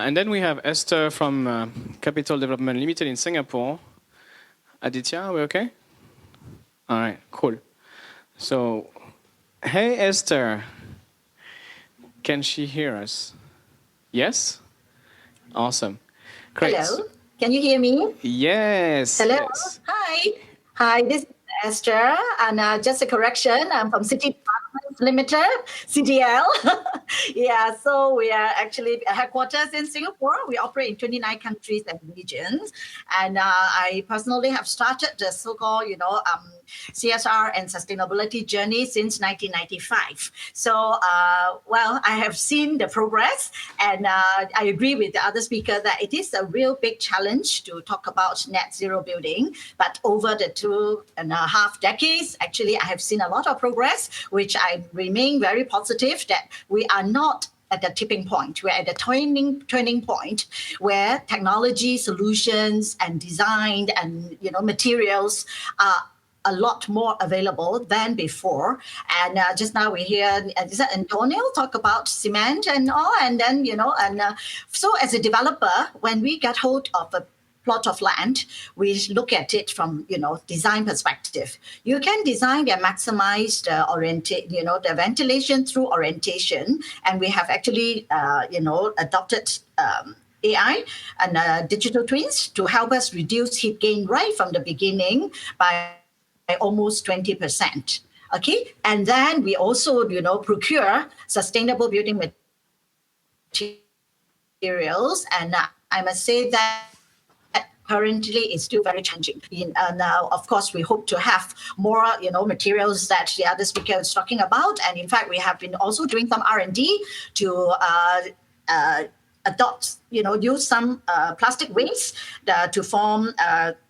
And then we have Esther from Capital Development Limited in Singapore. Aditya, are we okay? All right, cool. So, hey Esther, can she hear us? Yes? Awesome. Great. Hello, can you hear me? Yes. Hello, Yes. hi. Hi, this is Esther, and just a correction, I'm from City Departments Limited, CDL. Yeah, so we are actually headquarters in Singapore. We operate in 29 countries and regions. And I personally have started the so-called, CSR and sustainability journey since 1995. So, well, I have seen the progress, and I agree with the other speaker that it is a real big challenge to talk about net zero building. But over the 2.5 decades, actually, I have seen a lot of progress, which I remain very positive that we are not at the tipping point. We're at the turning point where technology solutions and design and materials are a lot more available than before. And just now we hear Antonio talk about cement and all, and then so as a developer, when we get hold of a plot of land, we look at it from design perspective. You can design and maximize the ventilation through orientation, and we have actually adopted AI and digital twins to help us reduce heat gain right from the beginning by almost 20%. Okay, and then we also procure sustainable building materials, and I must say that currently it's still very challenging. Now, of course, we hope to have more, materials that the other speaker was talking about. And in fact, we have been also doing some R&D to adopt, use some plastic waste to form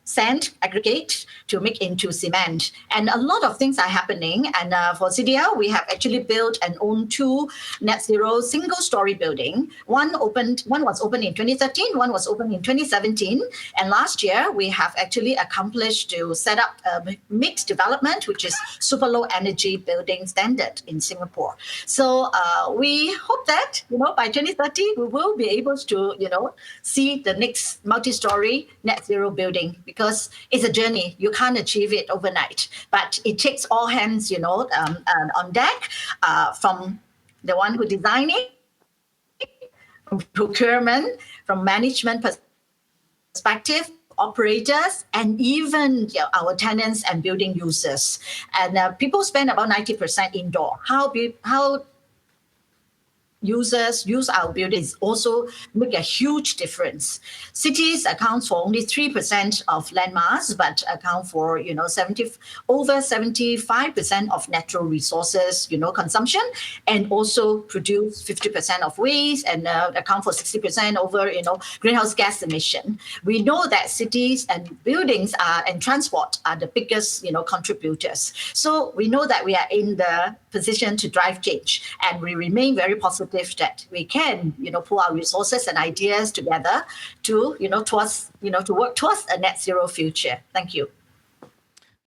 sand aggregate to make into cement. And a lot of things are happening. And for CDL, we have actually built and owned 2 net zero single story building. One was opened in 2013, one was opened in 2017. And last year, we have actually accomplished to set up a mixed development, which is super low energy building standard in Singapore. So we hope that, by 2030, we will be able to, see the next multi-story net zero building, because it's a journey. You can't achieve it overnight, but it takes all hands, on deck, from the one who designed it, from procurement, from management perspective, operators, and even our tenants and building users. And people spend about 90% indoor. How users use our buildings also make a huge difference. Cities account for only 3% of land mass, but account for over 75% of natural resources consumption, and also produce 50% of waste and account for 60% over greenhouse gas emission. We know that cities and buildings and transport are the biggest contributors. So we know that we are in the position to drive change, and we remain very positive that we can pull our resources and ideas together to to work towards a net zero future. Thank you.